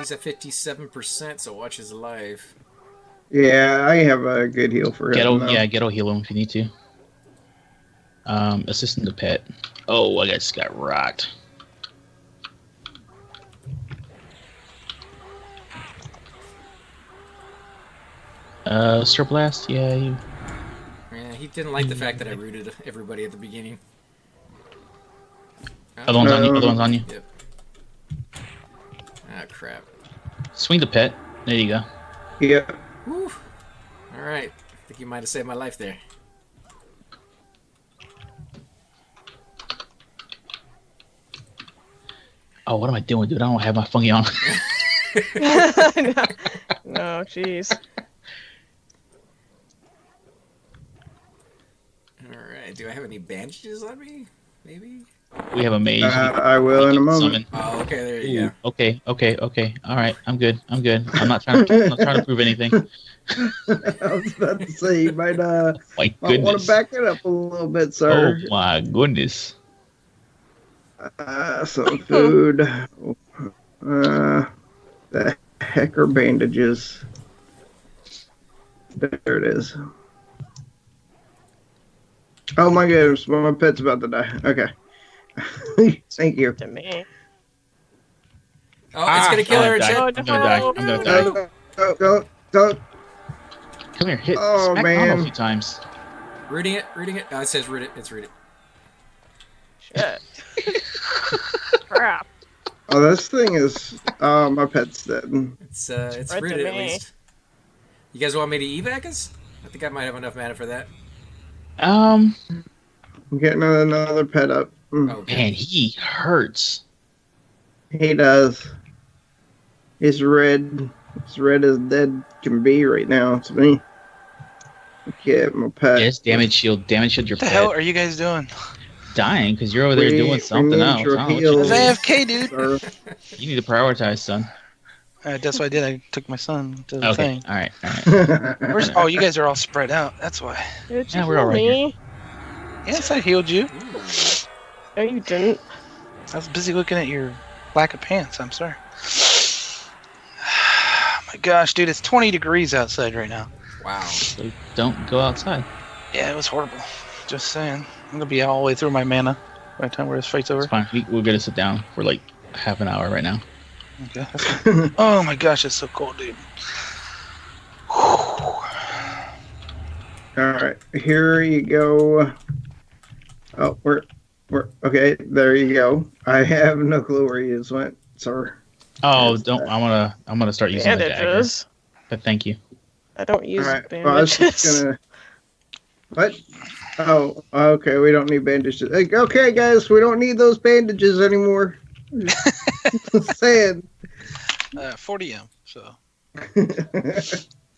He's at 57%, so watch his life. Yeah, I have a good heal for him. Ghetto heal him if you need to. Assistant to pet. Oh, I just got rocked. Sir Blast, yeah, you. Yeah, he didn't like the fact that I rooted everybody at the beginning. Other one's on you. Other one's on you. Yep. Ah, crap. Swing the pet. There you go. Yep. Whew. All right. I think you might have saved my life there. Oh, what am I doing, dude? I don't have my funky on. No, jeez. Alright, do I have any bandages on me? Maybe? We have a mage. I will in a moment. Summon. Oh, okay, there you go. Okay. All right, I'm good. I'm not trying to prove anything. I was about to say, you might My want goodness. to back it up a little bit, sir. Oh my goodness. Some food. The heck are bandages? There it is. Oh my goodness, my pet's about to die. Okay. Thank you. To me. Oh, it's gonna kill her. I'm gonna die. I'm gonna die. Don't. Come here, hit. Oh, Smack man. on a few times. Rooting it. Oh, it says root it. It's root it. Shit. Crap. Oh, this thing is. Oh, my pet's dead. It's Right to rooted at me. least. You guys want me to evac us? I think I might have enough mana for that. I'm getting another pet up. Okay. Man, he hurts. He does. He's red. As red as dead can be right now. It's me. Okay, my pet. Yes, damage shield your What the pet. hell are you guys doing? Dying because you're over there doing something else. I don't know what you heals. I do. was AFK, dude. Sir. You need to prioritize, son. That's what I did. I took my son to the Okay, thing. all right. Where's? Oh, you guys are all spread out. That's why. Did Yeah, you we're all heal right me? Yes, I healed you. No, you didn't. I was busy looking at your lack of pants. I'm sorry. My gosh, dude, it's 20 degrees outside right now. Wow. So don't go outside. Yeah, it was horrible. Just saying. I'm gonna be all the way through my mana by the time where this fight's over. It's fine. We're gonna sit down for like half an hour right now. Okay. Oh my gosh, it's so cold, dude. Alright, here you go. Oh, we're okay, there you go. I have no clue where you just went, sir. Oh, don't! I'm gonna start using the dagger. Bandages. But thank you. I don't use Alright, well, I was bandages. just gonna... What? Oh, okay, we don't need bandages. Okay, guys, we don't need those bandages anymore. Just saying. 40 M. So.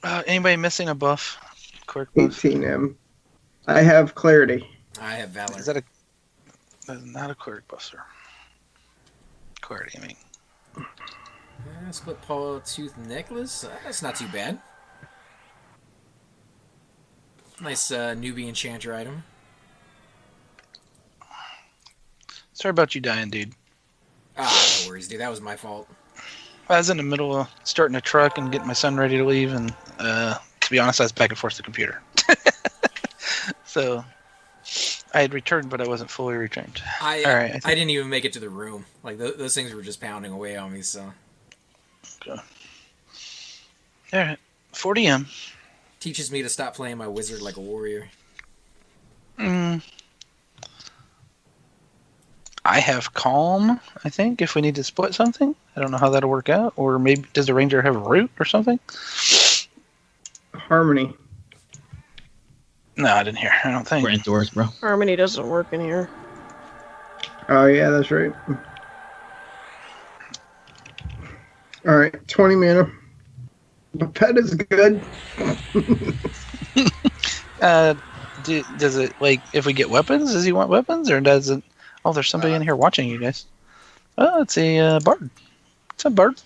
Anybody missing a buff? Quick buff. 18M. I have clarity. I have valor. Is that that's not a cleric buff, sir? Clarity, I mean. Split paw tooth necklace. That's not too bad. Nice newbie enchanter item. Sorry about you dying, dude. Ah, no worries, dude. That was my fault. I was in the middle of starting a truck and getting my son ready to leave, and to be honest, I was back and forth to the computer. So I had returned, but I wasn't fully returned. I Alright, I didn't even make it to the room. Like those things were just pounding away on me. So Okay. All right, 40 M. teaches me to stop playing my wizard like a warrior. I have calm, I think, if we need to split something. I don't know how that'll work out. Or maybe, does the ranger have a root or something? Harmony. No, I didn't hear. I don't think. We're indoors, bro. Harmony doesn't work in here. Oh, yeah, that's right. Alright, 20 mana. The pet is good. Does it, like, if we get weapons, does he want weapons? Or does it... Oh, there's somebody in here watching you guys. Oh, it's a bard. What's up, bard?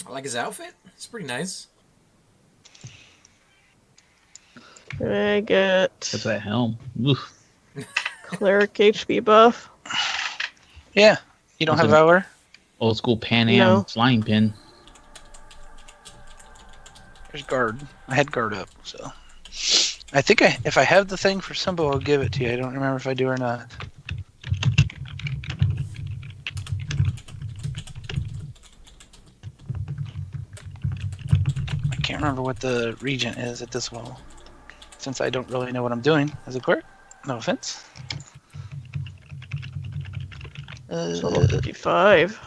I like his outfit. It's pretty nice. I get What's that helm? Oof. cleric HP buff. Yeah. You don't What's have that? Valor? Old school Pan Am No. flying pin. There's guard. I had guard up, so I think if I have the thing for symbol, I'll give it to you. I don't remember if I do or not. I can't remember what the regent is at this level, since I don't really know what I'm doing as a clerk. No offense. It's level 55.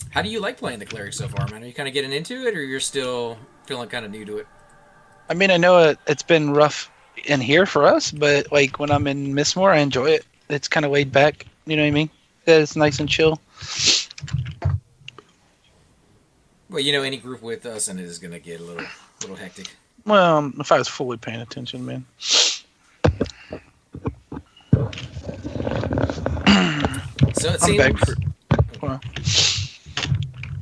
How do you like playing the cleric so far, man? Are you kind of getting into it, or you're still feeling kind of new to it? I mean, I know it's been rough in here for us, but like when I'm in Mistmore, I enjoy it. It's kind of laid back. You know what I mean? It's nice and chill. Well, you know, any group with us and it is going to get a little hectic. Well, if I was fully paying attention, man. So it I'm seems. back for. Well,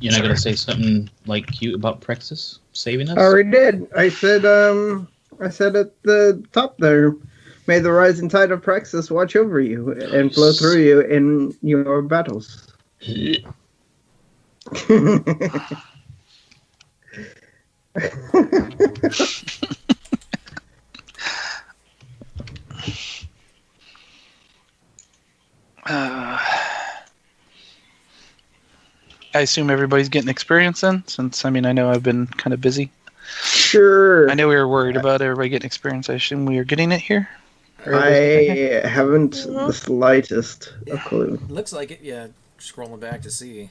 You're not Sure. gonna say something like cute about Praxis saving us? I already did. I said at the top there, may the rising tide of Praxis watch over you and flow through you in your battles. I assume everybody's getting experience then, since I mean I know I've been kind of busy. Sure. I know we were worried about everybody getting experience. I assume we are getting it here. I haven't the slightest of clue. Looks like it, yeah. Scrolling back to see.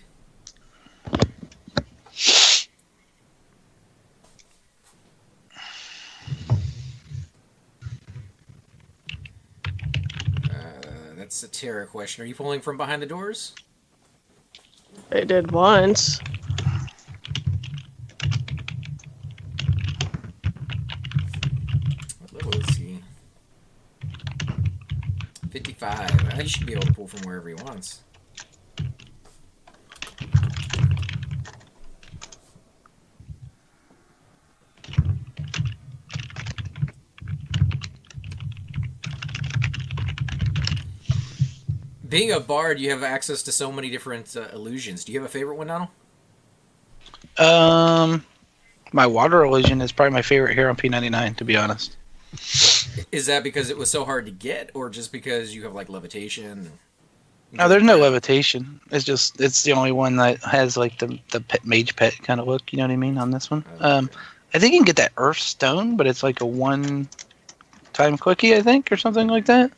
That's a Terra question. Are you pulling from behind the doors? I did once. What level is he? 55. He should be able to pull from wherever he wants. Being a bard, you have access to so many different illusions. Do you have a favorite one, Donald? My water illusion is probably my favorite here on P99, to be honest. Is that because it was so hard to get, or just because you have like levitation? No, there's no levitation. It's the only one that has like the pet mage pet kind of look. You know what I mean on this one. I think you can get that earth stone, but it's like a one-time quickie, I think, or something like that.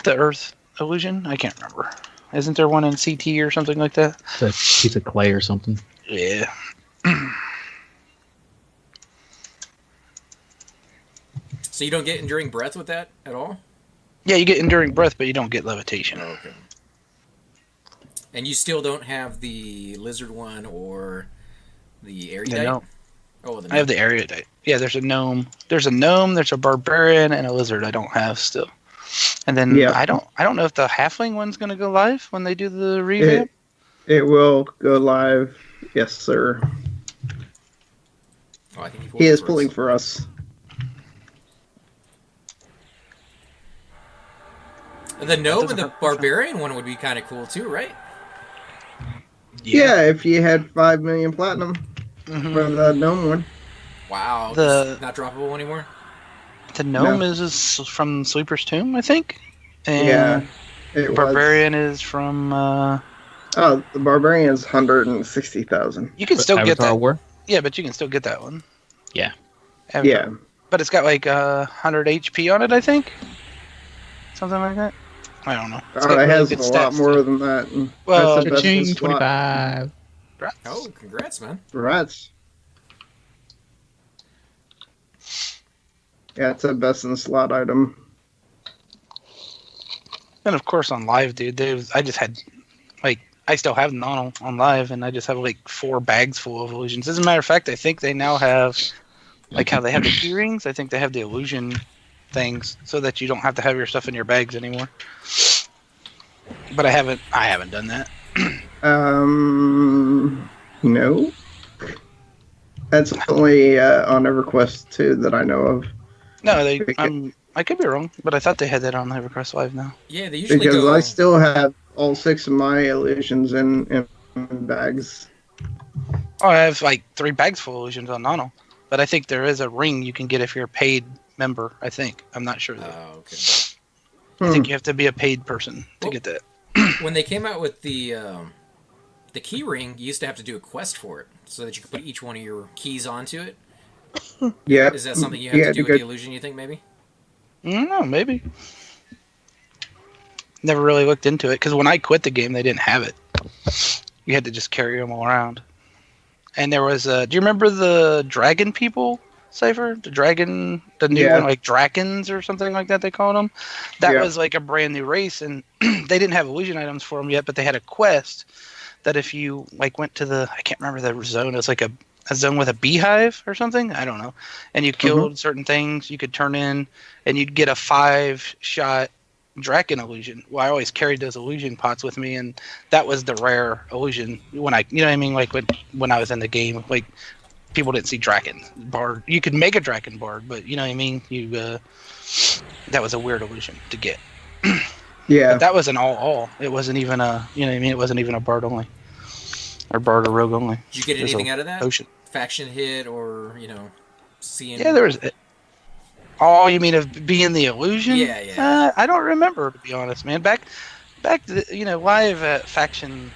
The earth illusion. I can't remember. Isn't there one in CT or something like that? It's a piece of clay or something. Yeah. So you don't get enduring breath with that at all? Yeah, you get enduring breath, but you don't get levitation. Oh, okay. And you still don't have the lizard one or the erudite? No. Oh, the I have the erudite. Yeah, there's a gnome. There's a barbarian, and a lizard I don't have still. And then Yeah. I don't know if the halfling one's gonna go live when they do the revamp. It will go live. Yes, sir. Oh, I think He is pulling for us. The gnome and the barbarian one would be kind of cool too, right? Yeah, if you had 5 million platinum Mhm. for the gnome one. Wow. The- It's not droppable anymore? The gnome No. is from Sleeper's Tomb, I think. And Yeah, it barbarian is from. Oh, the barbarian is 160,000. You can still get Avatar that. War? Yeah, but you can still get that one. Yeah. Yeah. But it's got like 100 HP on it, I think. Something like that. I don't know. It's got it really has good a lot stats, more too. than that. And Well, that's the best in Cha-ching, slot. 25. Oh, congrats, man. Rats. Yeah, it's a best in slot item. And of course on live, dude, I just had like I still have them on live, and I just have like 4 bags full of illusions. As a matter of fact, I think they now have like how they have the key rings. I think they have the illusion things so that you don't have to have your stuff in your bags anymore. But I haven't done that. No. That's only on Everquest too that I know of. No, Okay. I'm I could be wrong, but I thought they had that on Everquest Live now. Yeah, they usually Because go. I still have all 6 of my illusions in bags. Oh, I have like 3 bags full of illusions on Nano, but I think there is a ring you can get if you're a paid member. I think. I'm not sure though. Oh, okay. I think you have to be a paid person to get that. When they came out with the key ring, you used to have to do a quest for it, so that you could put each one of your keys onto it. Yeah. Is that something you have to do with the illusion? You think maybe? I don't know, maybe. Never really looked into it because when I quit the game, they didn't have it. You had to just carry them all around. And there was do you remember the dragon people cipher? The new one, like Drakens or something like that they called them. That was like a brand new race, and they didn't have illusion items for them yet, but they had a quest that if you like went to I can't remember the zone. It was like a zone with a beehive or something. I don't know. And you killed certain things, you could turn in, and you'd get a 5-shot Draken illusion. Well, I always carried those illusion pots with me, and that was the rare illusion when you know what I mean, like when I was in the game, like people didn't see Draken Bard. You could make a Draken Bard, but you know what I mean, that was a weird illusion to get. Yeah. But that was an all. It wasn't even a, you know what I mean, it wasn't even a Bard only. Or Bard or Rogue only. Did you get anything out of that? Ocean. Faction hit or, seeing... Yeah, there was... Oh, you mean of being the illusion? Yeah. I don't remember, to be honest, man. Back, live at Faction...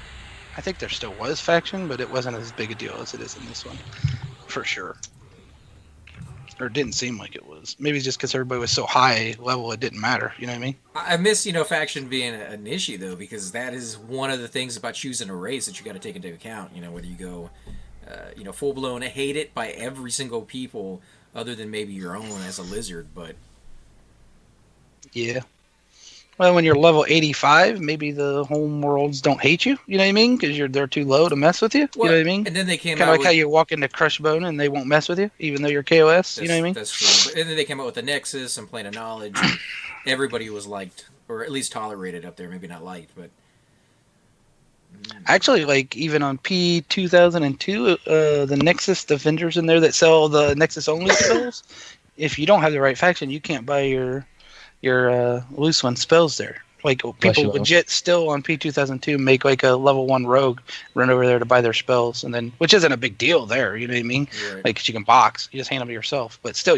I think there still was Faction, but it wasn't as big a deal as it is in this one. For sure. Or it didn't seem like it was. Maybe just because everybody was so high level, it didn't matter. You know what I mean? I miss, faction being an issue, though, because that is one of the things about choosing a race that you got to take into account. Whether you go, full-blown hate it by every single people other than maybe your own as a lizard, but... Yeah. Well, when you're level 85, maybe the home worlds don't hate you. You know what I mean? Because they're too low to mess with you. You know what I mean? And then they came kind out of like how you walk into Crushbone and they won't mess with you, even though you're KOS. You know what I mean? That's true. And then they came out with the Nexus and Plane of Knowledge. And everybody was liked, or at least tolerated up there. Maybe not liked, but... Actually, like, even on P2002, the Nexus, the vendors in there that sell the Nexus-only spells, if you don't have the right faction, you can't buy your loose one spells there. Like, people legit still on P2002 make like a level 1 rogue run over there to buy their spells, and then, which isn't a big deal there, you know what I mean? Right. Like, 'cause you can box, you just hand them to yourself, but still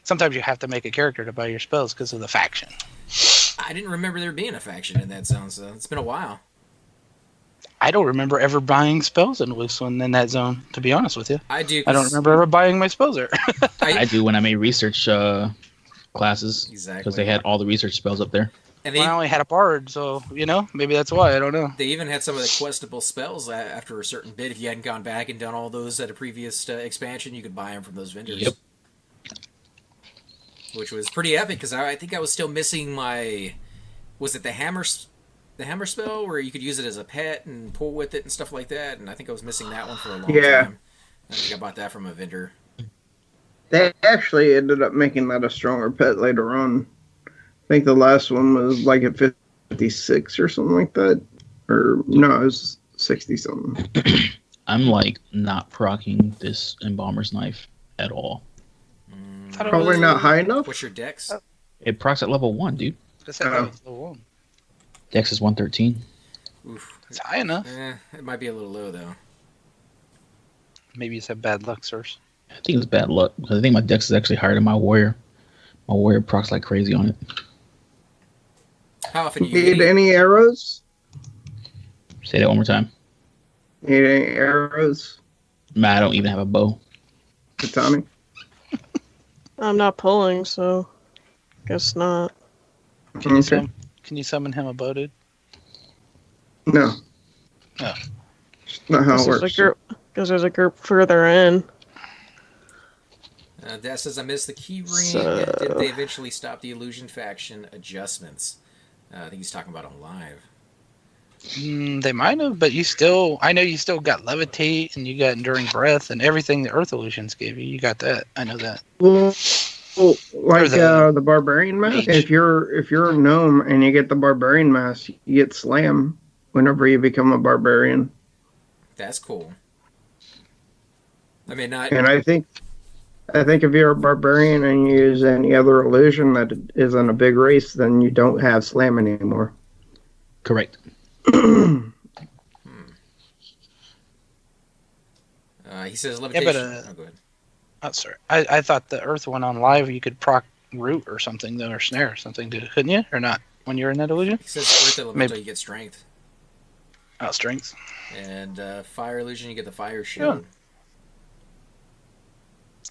sometimes you have to make a character to buy your spells because of the faction. I didn't remember there being a faction in that zone, so it's been a while. I don't remember ever buying spells in loose one in that zone, to be honest with you. I do. I don't remember ever buying my spells there. I do when I made research classes. Exactly. Because they had all the research spells up there. And I only had a bard, so, maybe that's why. I don't know. They even had some of the questable spells after a certain bit. If you hadn't gone back and done all those at a previous expansion, you could buy them from those vendors. Yep. Which was pretty epic, because I think I was still missing my... Was it the hammer spell, where you could use it as a pet and pull with it and stuff like that? And I think I was missing that one for a long time. I think I bought that from a vendor. They actually ended up making that a stronger pet later on. I think the last one was like at 56 or something like that. Or, no, it was 60-something. I'm like not proccing this Embalmer's Knife at all. Probably not high enough. What's your dex? It procs at level 1, dude. That's level 1. Dex is 113. Oof. It's high enough. It might be a little low, though. Maybe you said bad luck, sirs. I think it's bad luck, because I think my Dex is actually higher than my Warrior. My Warrior procs like crazy on it. How often do you Need any arrows? Say that one more time. Need any arrows? Nah, I don't even have a bow. Katani? I'm not pulling, so guess not. Can you summon him a bow, dude? No. Oh. Not how it works. Because there's a group further in. That says I missed the key ring. So... Did they eventually stop the illusion faction adjustments? I think he's talking about on live. They might have, but I know you still got levitate and you got enduring breath and everything the earth illusions gave you. You got that. I know that. Well, like the barbarian mask. mage. If you're a gnome and you get the barbarian mask, you get slam whenever you become a barbarian. That's cool. I mean, not. And I think I think if you're a barbarian and you use any other illusion that isn't a big race, then you don't have slam anymore. Correct. He says Yeah, levitation. but Go ahead. oh, sorry. I thought the Earth one on live you could proc root or something though, or snare or something, couldn't you? Or not when you're in that illusion? He says earth elemental, Maybe. you get strength, Oh, strength. and fire illusion, you get the fire Yeah. shield.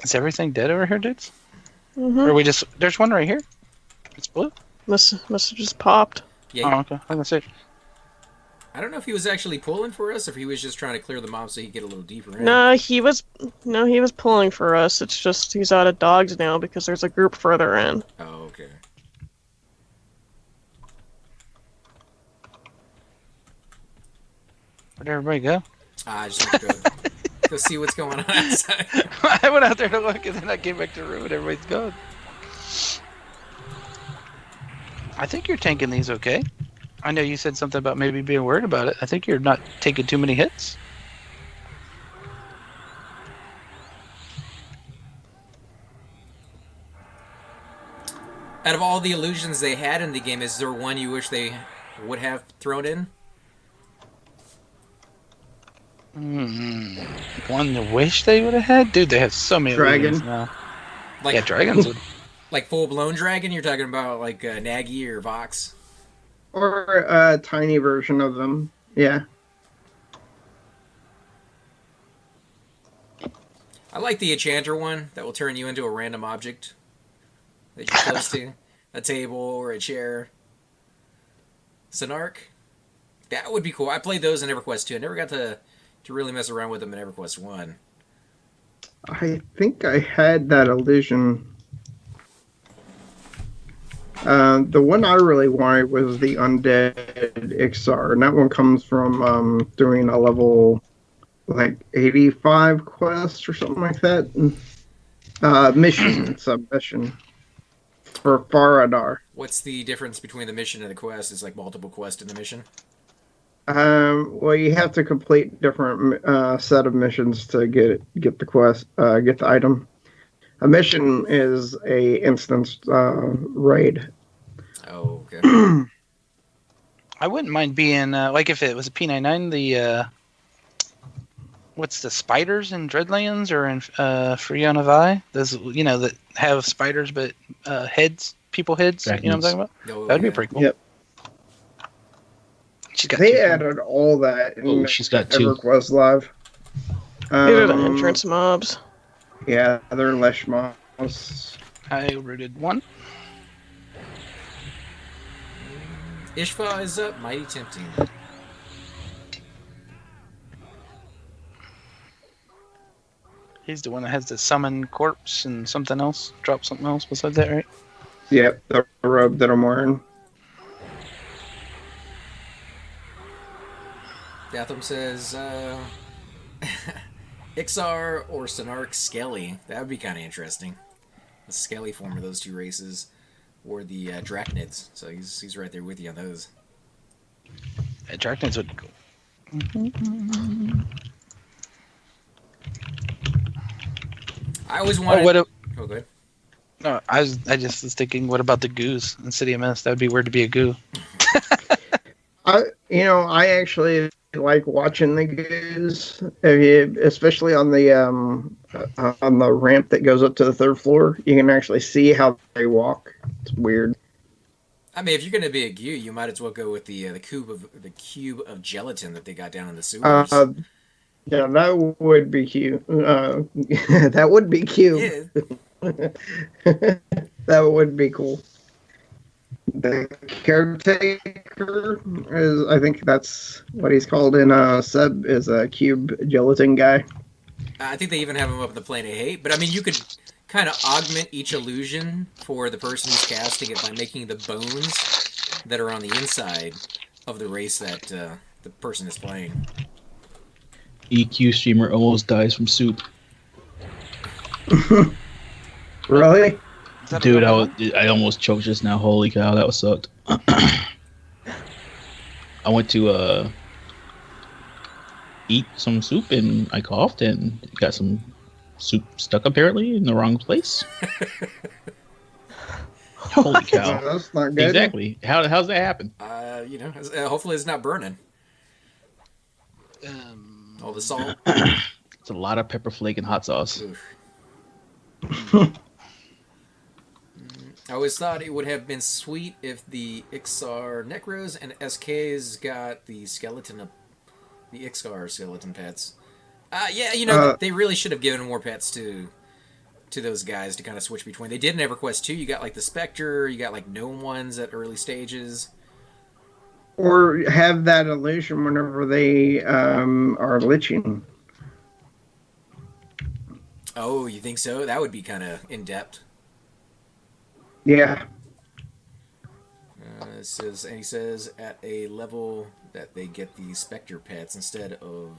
Is everything dead over here, dudes? Mm-hmm. Or we just there's one right here. It's blue. Must have just popped. Yeah, Oh, okay. I was gonna say. I don't know if he was actually pulling for us, or if he was just trying to clear the mob so he could get a little deeper in. No, he was pulling for us. It's just he's out of dogs now because there's a group further in. Oh, okay. Where'd everybody go? I just want to go see what's going on outside. I went out there to look, and then I came back to the room, and everybody's gone. I think you're tanking these okay. I know you said something about maybe being worried about it. I think you're not taking too many hits. Out of all the illusions they had in the game, is there one you wish they would have thrown in? One to wish they would have had? Dude, they have so many Dragon. illusions now. Like, Yeah, dragons would. like full-blown dragon? You're talking about like Nagy or Vox? Or a tiny version of them. Yeah. I like the enchanter one that will turn you into a random object that you're close to. A table or a chair. Sonarch? That would be cool. I played those in Everquest 2. I never got to really mess around with them in Everquest 1. I think I had that illusion. The one I really wanted was the Undead Ixar, and that one comes from doing a level like 85 quest or something like that. Mission, submission for Faradar. What's the difference between the mission and the quest? It's like multiple quests in the mission? Well, you have to complete different set of missions to get the quest, get the item. A mission is a instance raid. Oh, okay. I wouldn't mind being, like if it was a P99, the, what's the spiders in Dreadlands or in Freon of Eye? Those, you know, that have spiders but heads, people heads. Dragons. You know what I'm talking about? Oh, That'd yeah. be pretty cool. Yep. She's got They two. added all that in Oh, she's got two. EverQuest Live. These are the entrance mobs. Yeah, they're Lesh mobs. I rooted one. Ishva is up. Mighty tempting. He's the one that has the summon corpse and something else. Drop something else besides that, right? Yep, the robe that I'm wearing. Datham says, Ixar or Sonarch Skelly. That would be kind of interesting. The Skelly form of those two races. Or the Drachnids. So he's right there with you on those. Yeah, Dragons would be cool. I always wanted... What? Oh, go ahead. No, I just was thinking, what about the goos in City of Mist? That would be weird to be a goo. I actually like watching the goos, especially on the ramp that goes up to the third floor. You can actually see how they walk. It's weird. I mean, if you're going to be a Gu, you might as well go with the cube of gelatin that they got down in the sewers. Yeah, that would be cute. That would be cute. Yeah. That would be cool. The caretaker is, I think that's what he's called in Seb, is a cube gelatin guy. I think they even have him up in the plane of hate. But I mean, you could kind of augment each illusion for the person who's casting it by making the bones that are on the inside of the race that the person is playing. EQ streamer almost dies from soup. Really? Is that a Dude, real one? I almost choked just now. Holy cow, that was sucked. I went to eat some soup and I coughed and got some soup stuck apparently in the wrong place. Holy cow! That's not good. Exactly. How's that happen? Hopefully it's not burning. All the salt. It's a lot of pepper flake and hot sauce. I always thought it would have been sweet if the Ixar Necros and SKs got the Ixar skeleton pets. They really should have given more pets to those guys to kind of switch between. They did in EverQuest 2. You got like the Spectre, you got like gnome ones at early stages. Or have that illusion whenever they are liching. Oh, you think so? That would be kind of in-depth. Yeah. He says at a level that they get the Spectre pets instead of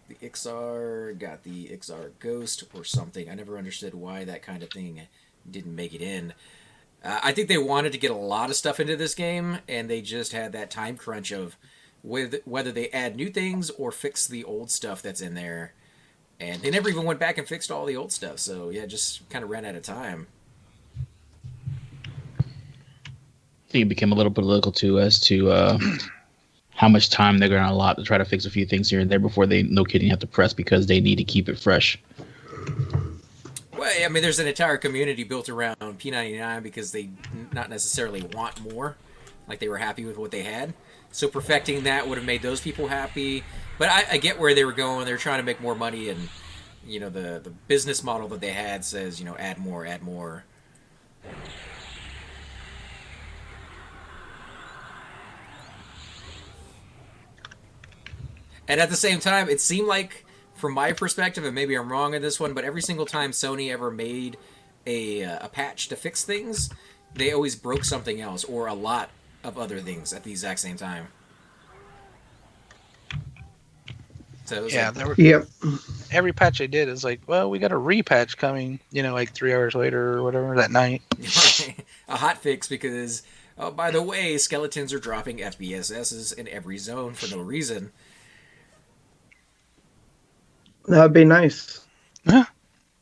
the Ixar, got the Ixar Ghost or something. I never understood why that kind of thing didn't make it in. I think they wanted to get a lot of stuff into this game, and they just had that time crunch of whether they add new things or fix the old stuff that's in there. And they never even went back and fixed all the old stuff, so yeah, just kind of ran out of time. I think it became a little political too as to how much time they're going to allot to try to fix a few things here and there before they, no kidding, have to press because they need to keep it fresh. Well, I mean, there's an entire community built around P99 because they not necessarily want more. Like, they were happy with what they had. So perfecting that would have made those people happy. But I get where they were going. They're trying to make more money, and, the business model that they had says, add more, add more. And at the same time, it seemed like, from my perspective, and maybe I'm wrong in this one, but every single time Sony ever made a patch to fix things, they always broke something else, or a lot of other things at the exact same time. So yeah, yep. Every patch they did is like, well, we got a repatch coming, like 3 hours later or whatever that night. A hot fix because, oh, by the way, skeletons are dropping FBSSs in every zone for no reason. That'd be nice. Huh?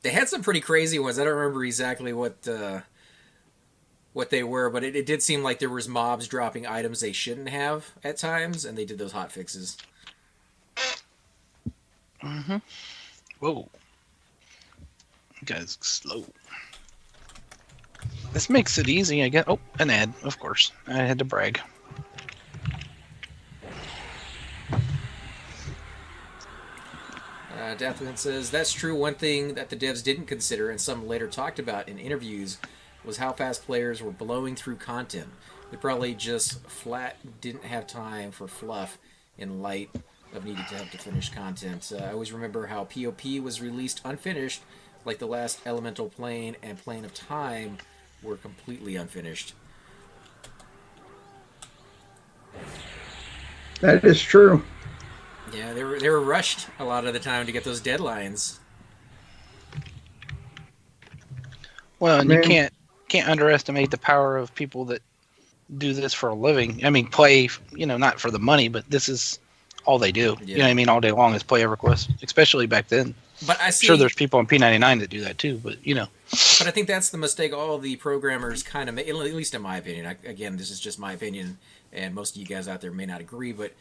They had some pretty crazy ones. I don't remember exactly what they were, but it did seem like there was mobs dropping items they shouldn't have at times, and they did those hot fixes. Mm-hmm. Whoa. You guys slow. This makes it easy, I guess. Oh, an ad, of course. I had to brag. Dathman says, that's true. One thing that the devs didn't consider, and some later talked about in interviews, was how fast players were blowing through content. They probably just flat didn't have time for fluff in light of needing to have to finish content. I always remember how POP was released unfinished, like the last Elemental Plane and Plane of Time were completely unfinished. That is true. Yeah, they were rushed a lot of the time to get those deadlines. Well, and you can't underestimate the power of people that do this for a living. I mean, play, not for the money, but this is all they do. Yeah. You know what I mean? All day long is play EverQuest, especially back then. But I see, sure, there's people on P99 that do that too, but But I think that's the mistake all the programmers kind of make, at least in my opinion. Again, this is just my opinion, and most of you guys out there may not agree, but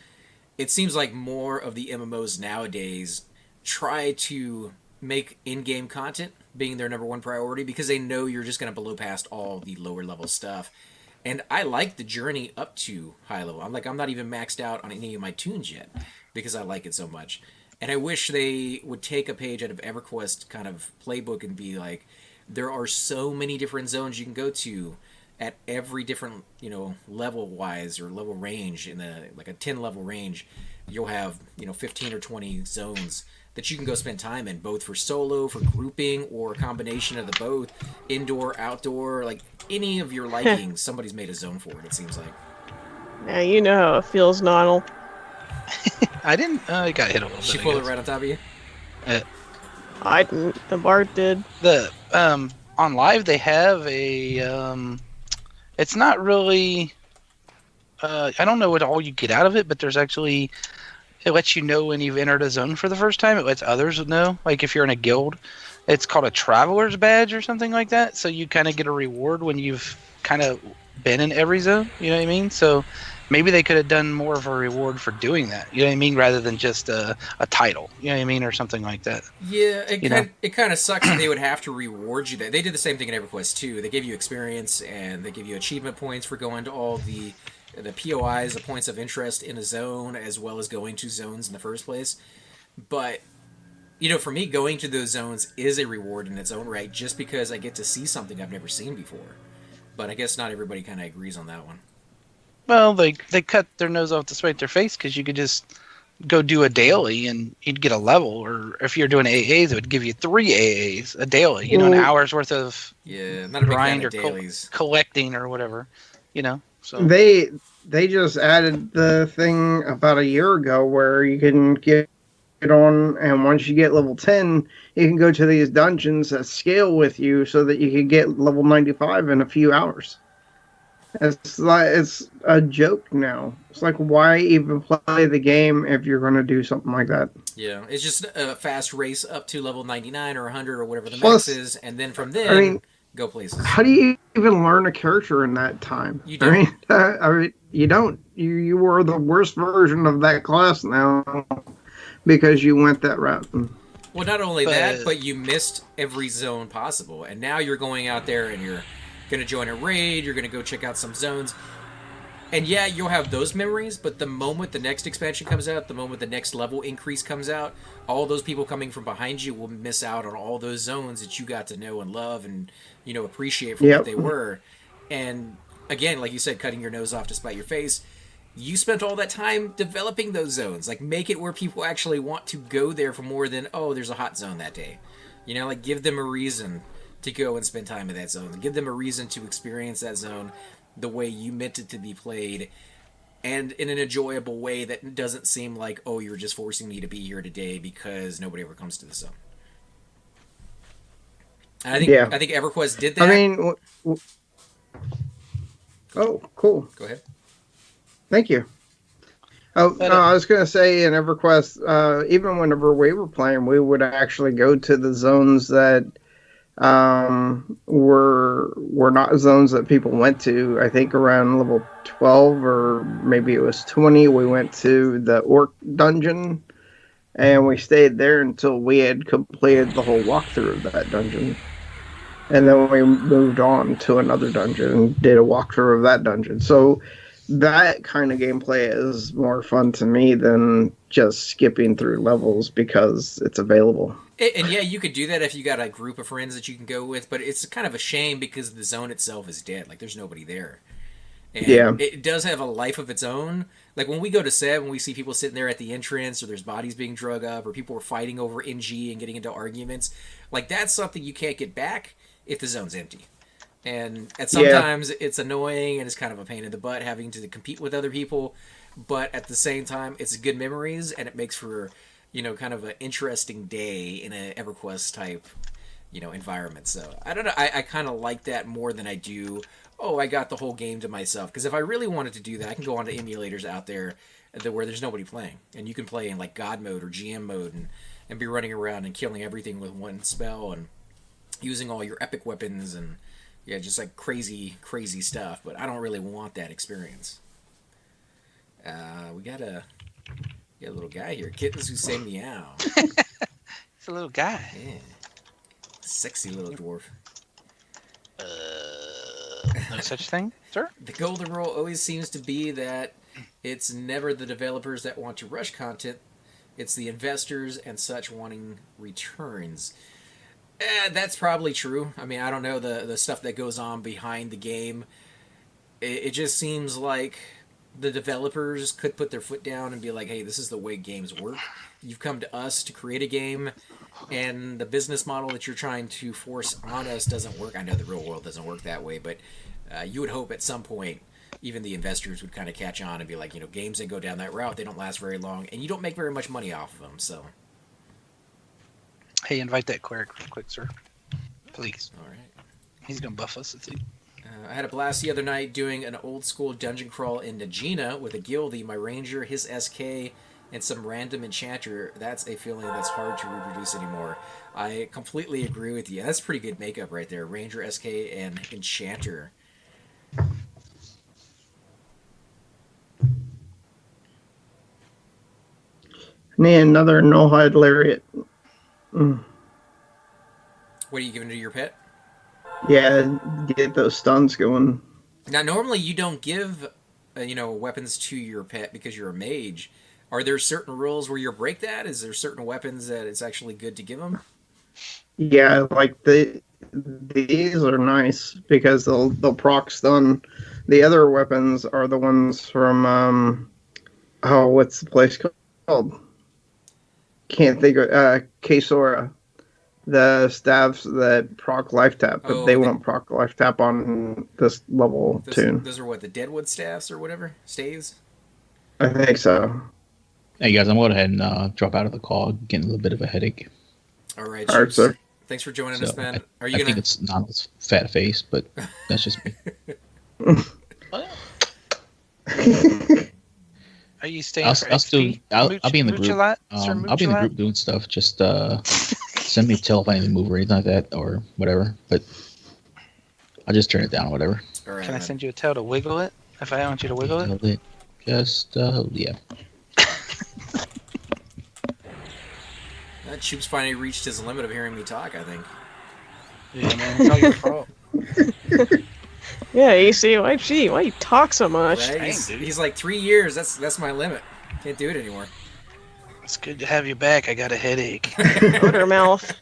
it seems like more of the MMOs nowadays try to make in-game content being their number one priority because they know you're just going to blow past all the lower level stuff. And I like the journey up to high level. I'm not even maxed out on any of my tunes yet because I like it so much. And I wish they would take a page out of EverQuest kind of playbook and be like, there are so many different zones you can go to at every different, level wise or level range in a 10 level range. You'll have, 15 or 20 zones that you can go spend time in, both for solo, for grouping, or a combination of the both, indoor, outdoor, like any of your likings. Somebody's made a zone for it, it seems like. Yeah, you know how it feels, Nonal. I didn't. I got hit a little bit. She pulled it right on top of you? I didn't. The Bard did. The on live they have a it's not really I don't know what all you get out of it, but there's actually, it lets you know when you've entered a zone for the first time. It lets others know, like if you're in a guild It's called a traveler's badge or something like that. So you kind of get a reward when you've kind of been in every zone. You know what I mean? So maybe they could have done more of a reward for doing that. You know what I mean? Rather than just a title. You know what I mean? Or something like that. Yeah, You know? it kind of sucks that they would have to reward you. That they did the same thing in EverQuest too. They give you experience and they give you achievement points for going to all the POIs, the points of interest in a zone, as well as going to zones in the first place. But for me, going to those zones is a reward in its own right, just because I get to see something I've never seen before. But I guess not everybody kind of agrees on that one. Well, they cut their nose off to spite their face because you could just go do a daily and you'd get a level. Or if you're doing AAs, it would give you 3 AAs a daily. An hour's worth of not a big fan grind of or dailies. collecting or whatever. So They just added the thing about a year ago where you can get on, and once you get level 10, you can go to these dungeons that scale with you so that you can get level 95 in a few hours. It's a joke now. It's like, why even play the game if you're going to do something like that? Yeah, it's just a fast race up to level 99 or 100 or whatever the Plus, max is, and then from then, go places. How do you even learn a character in that time? You don't. I mean, you don't. You were the worst version of that class now because you went that route. Well, not only that, but you missed every zone possible, and now you're going out there and you're going to join a raid, you're going to go check out some zones. And yeah, you'll have those memories, but the moment the next expansion comes out, the moment the next level increase comes out, all those people coming from behind you will miss out on all those zones that you got to know and love and, appreciate for what they were. And again, like you said, cutting your nose off to spite your face, you spent all that time developing those zones. Like, make it where people actually want to go there for more than, oh, there's a hot zone that day. Like, give them a reason to go and spend time in that zone. Give them a reason to experience that zone the way you meant it to be played, and in an enjoyable way that doesn't seem like, oh, you're just forcing me to be here today because nobody ever comes to the zone. And I think EverQuest did that. I mean, oh, cool. Go ahead. Thank you. Oh, no, I was going to say in EverQuest, even whenever we were playing, we would actually go to the zones that were not zones that people went to. I think around level 12 or maybe it was 20, we went to the Orc dungeon and we stayed there until we had completed the whole walkthrough of that dungeon. And then we moved on to another dungeon and did a walkthrough of that dungeon. So that kind of gameplay is more fun to me than just skipping through levels because it's available. And yeah, you could do that if you got a group of friends that you can go with, but it's kind of a shame because the zone itself is dead. Like, there's nobody there. And it does have a life of its own. Like, when we go to set, when we see people sitting there at the entrance, or there's bodies being drug up, or people are fighting over NG and getting into arguments, like, that's something you can't get back if the zone's empty. And sometimes it's annoying and it's kind of a pain in the butt having to compete with other people, but at the same time, it's good memories, and it makes for, kind of an interesting day in an EverQuest type, environment. So, I don't know, I kind of like that more than I do, oh, I got the whole game to myself. Because if I really wanted to do that, I can go onto emulators out there where there's nobody playing, and you can play in, like, God mode or GM mode and be running around and killing everything with one spell and using all your epic weapons and, yeah, just, like, crazy, crazy stuff. But I don't really want that experience. We got a little guy here. Kittens who say meow. It's a little guy. Yeah. Sexy little dwarf. No such thing, sir? The golden rule always seems to be that it's never the developers that want to rush content. It's the investors and such wanting returns. That's probably true. I mean, I don't know the stuff that goes on behind the game. It just seems like the developers could put their foot down and be like, hey, this is the way games work. You've come to us to create a game, and the business model that you're trying to force on us doesn't work. I know the real world doesn't work that way, but you would hope at some point even the investors would kind of catch on and be like, games that go down that route, they don't last very long, and you don't make very much money off of them, so. Hey, invite that cleric real quick, sir. Please. All right. He's going to buff us, I think. I had a blast the other night doing an old school dungeon crawl in Najina with a guildie, my ranger, his SK, and some random enchanter, that's a feeling that's hard to reproduce anymore. I completely agree with you. That's pretty good makeup right there. Ranger, SK, and enchanter. Need another no hide lariat. What are you giving to your pet? Yeah, get those stuns going. Now, normally you don't give, weapons to your pet because you're a mage. Are there certain rules where you break that? Is there certain weapons that it's actually good to give them? Yeah, like these are nice because they'll proc stun. The other weapons are the ones from what's the place called? Can't think of Kesora. The staffs that proc life tap, but they won't proc life tap on this level tune. Those are what, the Deadwood staffs or whatever? Staves? I think so. Hey guys, I'm going to go ahead and drop out of the call. Getting a little bit of a headache. All right, Alright, sir. Thanks for joining us, man. I think it's not as fat face, but that's just me. Are you staying? I'll for still XP? I'll be in the group. Much-a-lot? I'll be in the group doing stuff. Just send me a tell if I need to move or anything like that or whatever. But I'll just turn it down or whatever. All right, Can I send you a tail to wiggle it if I want you to wiggle it? Just yeah. That Choop's finally reached his limit of hearing me talk, I think. Yeah, man, it's all your fault. Yeah, AC, why you talk so much? Right? He's like 3 years. That's my limit. Can't do it anymore. It's good to have you back. I got a headache. Buttermouth.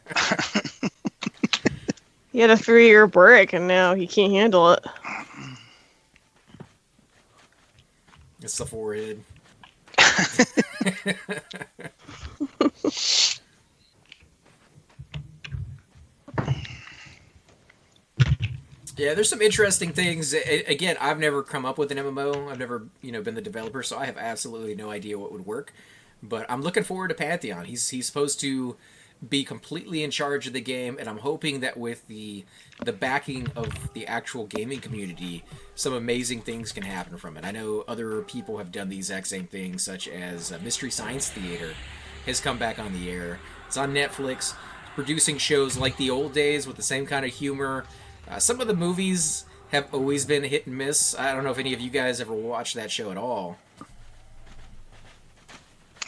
He had a 3-year break, and now he can't handle it. It's the forehead. Yeah, there's some interesting things. Again, I've never come up with an MMO. I've never, been the developer, so I have absolutely no idea what would work. But I'm looking forward to Pantheon. He's supposed to be completely in charge of the game, and I'm hoping that with the backing of the actual gaming community, some amazing things can happen from it. I know other people have done the exact same things, such as Mystery Science Theater has come back on the air. It's on Netflix, producing shows like the old days with the same kind of humor. Some of the movies have always been hit and miss. I don't know if any of you guys ever watched that show at all.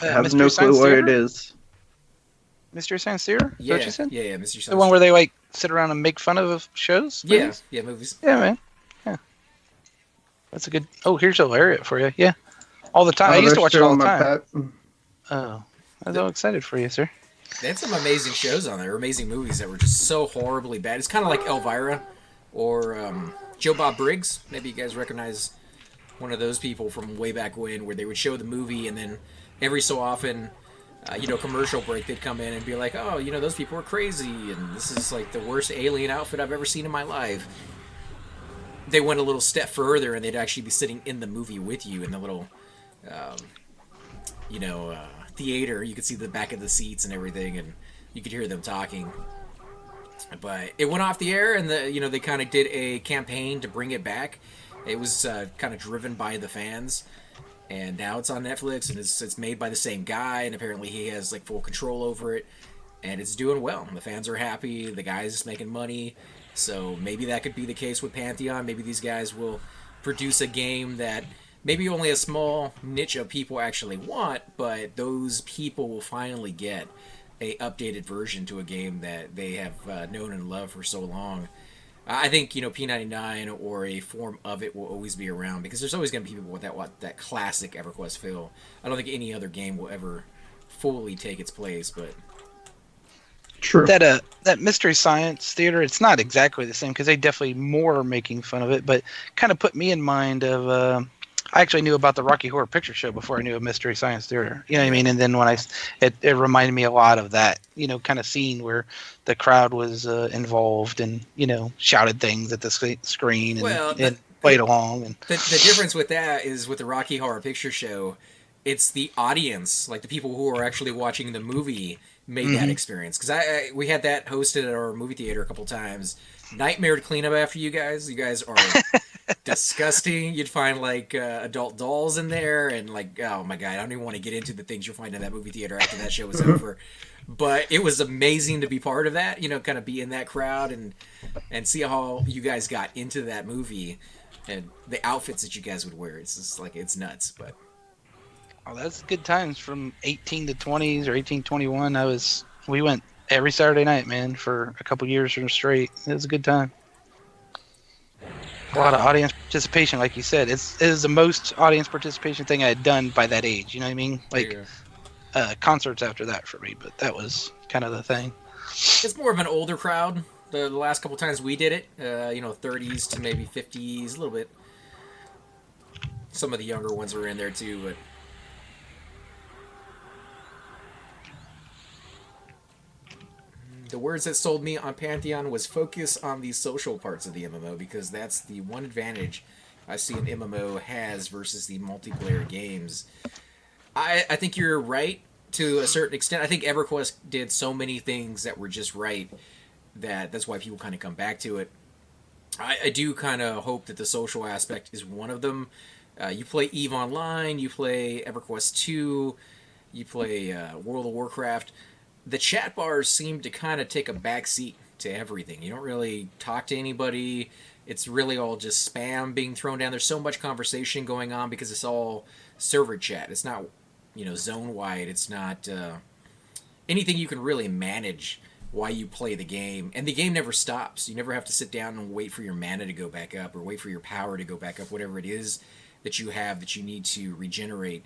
I have no clue what it is. Mystery Science Theater? Is that what you said? Yeah, Mystery Science. The one where they like sit around and make fun of shows? Movies? Yeah, movies. Yeah, man. Yeah. That's a good. Oh, here's a lariat for you. Yeah. All the time. I used to watch it all the time. Oh. I was all excited for you, sir. They had some amazing shows on there, amazing movies that were just so horribly bad. It's kind of like Elvira or Joe Bob Briggs. Maybe you guys recognize one of those people from way back when, where they would show the movie and then every so often, commercial break, they'd come in and be like, oh, those people are crazy and this is like the worst alien outfit I've ever seen in my life. They went a little step further and they'd actually be sitting in the movie with you in the little, theater. You could see the back of the seats and everything, and you could hear them talking. But it went off the air, and they kind of did a campaign to bring it back. It was kind of driven by the fans, and now it's on Netflix, and it's made by the same guy, and apparently he has like full control over it, and it's doing well. The fans are happy. The guy's making money, so maybe that could be the case with Pantheon. Maybe these guys will produce a game that maybe only a small niche of people actually want, but those people will finally get a updated version to a game that they have known and loved for so long. I think P99 or a form of it will always be around because there's always going to be people with that classic Everquest feel. I don't think any other game will ever fully take its place, but True. That Mystery Science Theater, it's not exactly the same because they definitely more are making fun of it, but kind of put me in mind of. I actually knew about the Rocky Horror Picture Show before I knew of Mystery Science Theater. You know what I mean? And then when it reminded me a lot of that, kind of scene where the crowd was involved and, shouted things at the screen and played along. And the difference with that is with the Rocky Horror Picture Show, it's the audience, like the people who are actually watching the movie made that experience. Because we had that hosted at our movie theater a couple times. Nightmare to clean up after you guys. You guys are disgusting. You'd find like adult dolls in there, and like, oh my god, I don't even want to get into the things you'll find in that movie theater after that show was over. But it was amazing to be part of that, kind of be in that crowd and see how you guys got into that movie and the outfits that you guys would wear. It's just like, it's nuts. But Oh, that's good times from 18 to 20s or 18 21. We went every Saturday night, man, for a couple years straight. It was a good time. A lot of audience participation, like you said. It is the most audience participation thing I had done by that age. You know what I mean? Like concerts after that for me, but that was kind of the thing. it's more of an older crowd. The last couple times we did it, 30s to maybe 50s, a little bit. Some of the younger ones were in there too, but the words that sold me on Pantheon was focus on the social parts of the MMO, because that's the one advantage I see an MMO has versus the multiplayer games. I think you're right to a certain extent. I think Everquest did so many things that were just right that's why people kind of come back to it. I do kind of hope that the social aspect is one of them. You play EVE Online, you play Everquest 2, you play World of Warcraft. The chat bars seem to kind of take a back seat to everything. You don't really talk to anybody. It's really all just spam being thrown down. There's so much conversation going on because it's all server chat. It's not, zone wide. It's not anything you can really manage while you play the game. And the game never stops. You never have to sit down and wait for your mana to go back up or wait for your power to go back up, whatever it is that you have that you need to regenerate.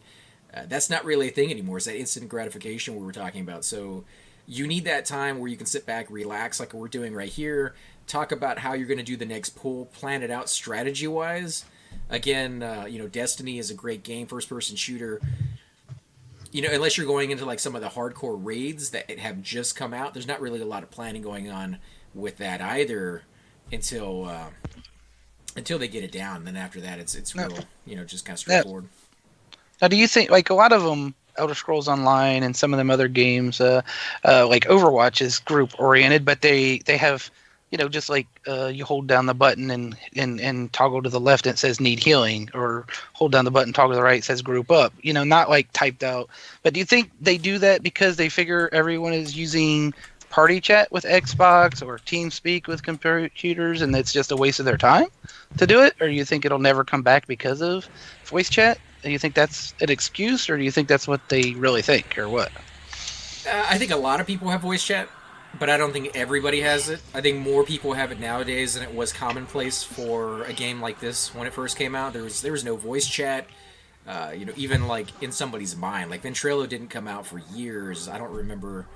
That's not really a thing anymore. It's that instant gratification we were talking about. So you need that time where you can sit back, relax like we're doing right here, talk about how you're going to do the next pull, plan it out strategy-wise. Again, Destiny is a great game, first-person shooter. Unless you're going into like some of the hardcore raids that have just come out, there's not really a lot of planning going on with that either until they get it down. And then after that, it's real, just kind of straightforward. Now, do you think, like, a lot of them, Elder Scrolls Online and some of them other games, like Overwatch is group oriented, but they have, just like you hold down the button and toggle to the left and it says need healing, or hold down the button, toggle to the right, it says group up, not like typed out. But do you think they do that because they figure everyone is using party chat with Xbox or TeamSpeak with computers and it's just a waste of their time to do it? Or do you think it'll never come back because of voice chat? Do you think that's an excuse, or do you think that's what they really think, or what? I think a lot of people have voice chat, but I don't think everybody has it. I think more people have it nowadays than it was commonplace for a game like this when it first came out. There was no voice chat, even like in somebody's mind. Like Ventrilo didn't come out for years. I don't remember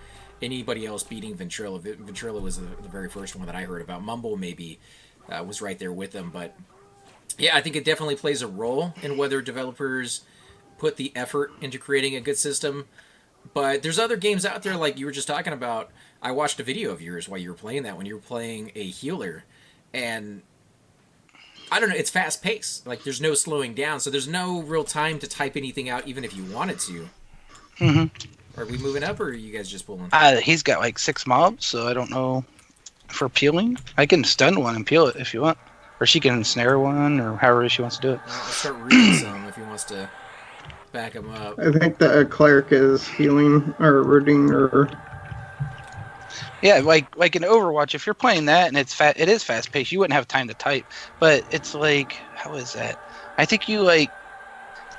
anybody else beating Ventrilo. Ventrilo was the very first one that I heard about. Mumble maybe was right there with them, but yeah, I think it definitely plays a role in whether developers put the effort into creating a good system. But there's other games out there, like you were just talking about. I watched a video of yours while you were playing that, when you were playing a healer. And I don't know, it's fast paced. Like there's no slowing down, so there's no real time to type anything out, even if you wanted to. Mm-hmm. Are we moving up, or are you guys just pulling? He's got like 6 mobs, so I don't know for peeling. I can stun one and peel it if you want. Or she can snare one, or however she wants to do it. I'll start reading some if he wants to back him up. I think the cleric is healing or rooting or. Yeah, like in Overwatch, if you're playing that and it is fast paced, you wouldn't have time to type. But it's like, how is that? I think you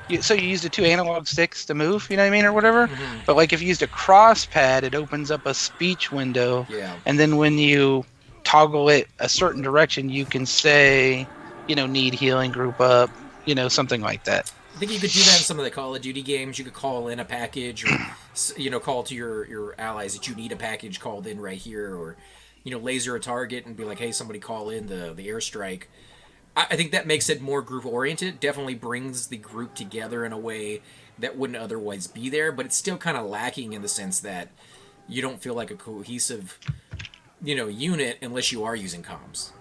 use the 2 analog sticks to move, you know what I mean, or whatever. Mm-hmm. But like if you used a cross pad, it opens up a speech window. Yeah. And then when you toggle it a certain direction, you can say, need healing, group up, something like that. I think you could do that in some of the Call of Duty games. You could call in a package, or call to your allies that you need a package called in right here, or laser a target and be like, hey, somebody call in the airstrike. I think that makes it more group oriented. Definitely brings the group together in a way that wouldn't otherwise be there, but it's still kind of lacking in the sense that you don't feel like a cohesive unit unless you are using comms.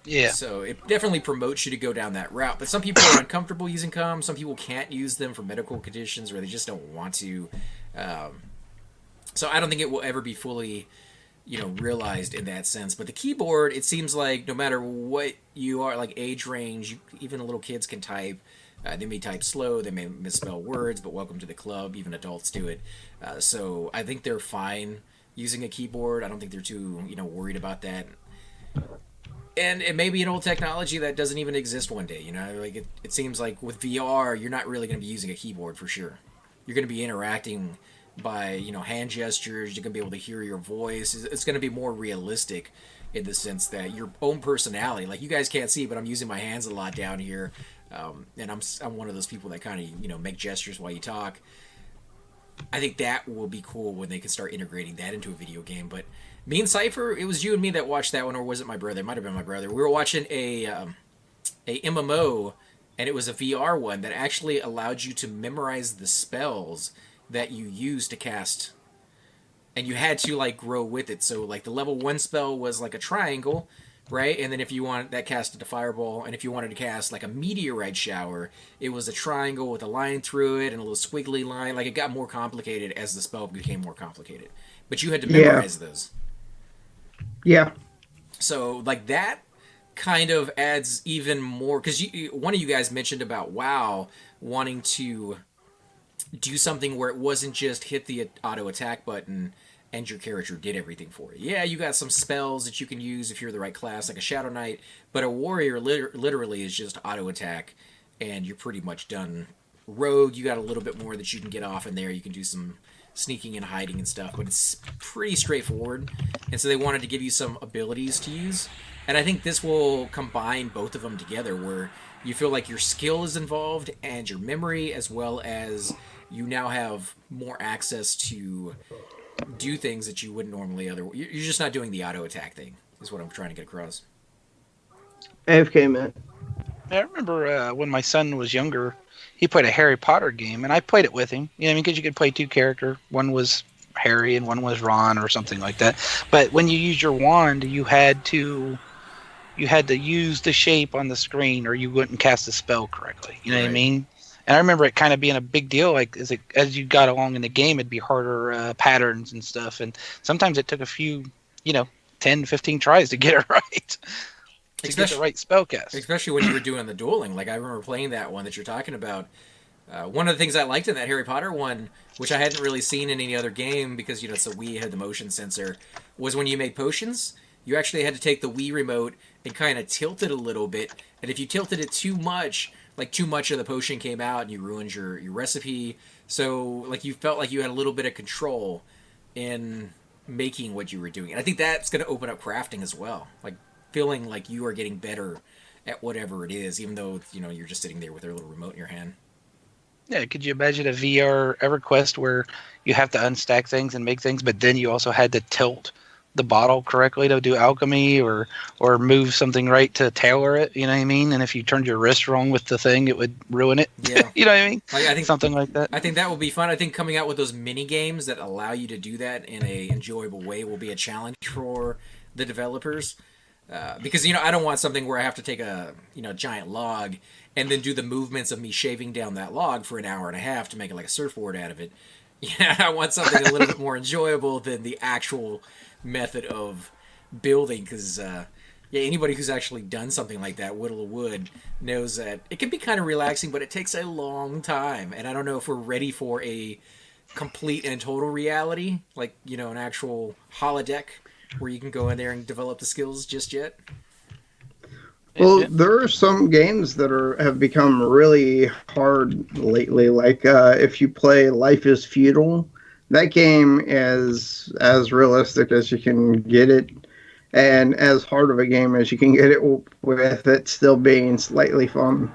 Yeah. So it definitely promotes you to go down that route. But some people are uncomfortable using comms. Some people can't use them for medical conditions, or they just don't want to. So I don't think it will ever be fully, realized in that sense. But the keyboard, it seems like no matter what you are, like age range, even little kids can type. They may type slow, they may misspell words, but welcome to the club. Even adults do it. So I think they're fine using a keyboard. I don't think they're too worried about that. And it may be an old technology that doesn't even exist one day. Like it seems like with VR, you're not really going to be using a keyboard for sure. You're going to be interacting by hand gestures. You're going to be able to hear your voice. It's going to be more realistic in the sense that your own personality, like you guys can't see, but I'm using my hands a lot down here. And I'm one of those people that kind of make gestures while you talk. I think that will be cool when they can start integrating that into a video game. But me and Cypher, it was you and me that watched that one, or was it my brother? It might have been my brother. We were watching a MMO, and it was a VR one that actually allowed you to memorize the spells that you use to cast, and you had to like grow with it. So like the level 1 spell was like a triangle, right? And then if you want that casted a fireball, and if you wanted to cast like a meteorite shower, it was a triangle with a line through it and a little squiggly line. Like it got more complicated as the spell became more complicated, but you had to memorize those. Yeah. So like that kind of adds even more, because one of you guys mentioned about WoW wanting to do something where it wasn't just hit the auto attack button and your character did everything for you. Yeah, you got some spells that you can use if you're the right class, like a Shadow Knight, but a warrior literally is just auto attack, and you're pretty much done. Rogue, you got a little bit more that you can get off in there. You can do some sneaking and hiding and stuff, but it's pretty straightforward. And so they wanted to give you some abilities to use, and I think this will combine both of them together, where you feel like your skill is involved and your memory, as well as you now have more access to do things that you wouldn't normally otherwise. You're just not doing the auto attack thing, is what I'm trying to get across. AFK, man. I remember when my son was younger, he played a Harry Potter game, and I played it with him. Because you could play two characters. One was Harry and one was Ron or something like that. But when you used your wand, you had to use the shape on the screen, or you wouldn't cast the spell correctly. You know what I mean? And I remember it kind of being a big deal. Like as you got along in the game, it'd be harder patterns and stuff. And sometimes it took a few, 10, 15 tries to get it right. To get the right spell cast. Especially when you were doing the dueling. Like I remember playing that one that you're talking about. One of the things I liked in that Harry Potter one, which I hadn't really seen in any other game because, it's a Wii, had the motion sensor, was when you made potions, you actually had to take the Wii remote and kind of tilt it a little bit. And if you tilted it too much, like too much of the potion came out and you ruined your recipe. So like you felt like you had a little bit of control in making what you were doing. And I think that's going to open up crafting as well. Like feeling like you are getting better at whatever it is, even though, you're just sitting there with your little remote in your hand. Yeah, could you imagine a VR EverQuest where you have to unstack things and make things, but then you also had to tilt the bottle correctly to do alchemy or move something right to tailor it, you know what I mean? And if you turned your wrist wrong with the thing, it would ruin it. Yeah. You know what I mean? I think something like that. I think that will be fun. I think coming out with those mini games that allow you to do that in a enjoyable way will be a challenge for the developers. Because, I don't want something where I have to take a, giant log and then do the movements of me shaving down that log for an hour and a half to make it like a surfboard out of it. Yeah, I want something a little bit more enjoyable than the actual method of building, because anybody who's actually done something like that, whittle a wood, knows that it can be kind of relaxing, but it takes a long time, and I don't know if we're ready for a complete and total reality, like an actual holodeck where you can go in there and develop the skills just yet. Well, there are some games that have become really hard lately. Like if you play Life is Feudal, that game is as realistic as you can get it, and as hard of a game as you can get it with it still being slightly fun.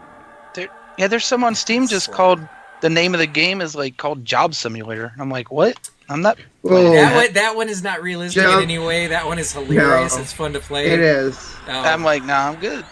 There's some on Steam just called, the name of the game is called Job Simulator. I'm like, what? I'm not. That one is not realistic in any way. That one is hilarious. No, it's fun to play. It is. I'm like, nah, I'm good.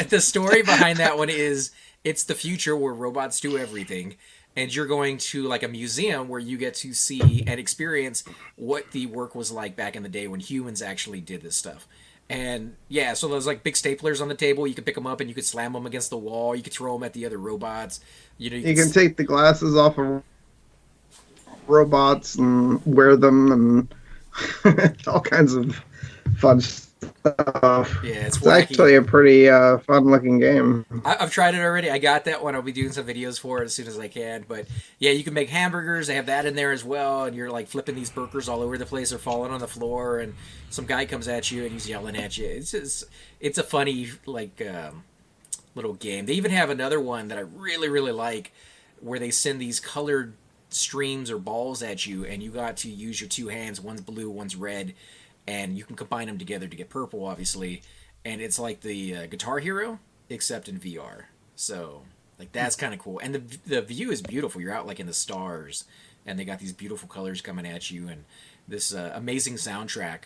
The story behind that one is it's the future where robots do everything, and you're going to like a museum where you get to see and experience what the work was like back in the day when humans actually did this stuff. And yeah, so there's like big staplers on the table. You could pick them up and you could slam them against the wall. You could throw them at the other robots. You can take the glasses off of robots and wear them, and All kinds of fun stuff. Yeah, it's It's wacky. actually a pretty fun looking game. I've tried it already. I got that one. I'll be doing some videos for it as soon as I can. But yeah, you can make hamburgers. They have that in there as well. And you're like flipping these burgers all over the place. They're falling on the floor, and some guy comes at you and he's yelling at you. It's a funny little game. They even have another one that I really really like, where they send these colored streams or balls at you, and you got to use your two hands. One's blue, one's red, and you can combine them together to get purple, obviously. And it's like the Guitar Hero, except in VR. So like that's kind of cool. And the view is beautiful. You're out like in the stars, and they got these beautiful colors coming at you, and this amazing soundtrack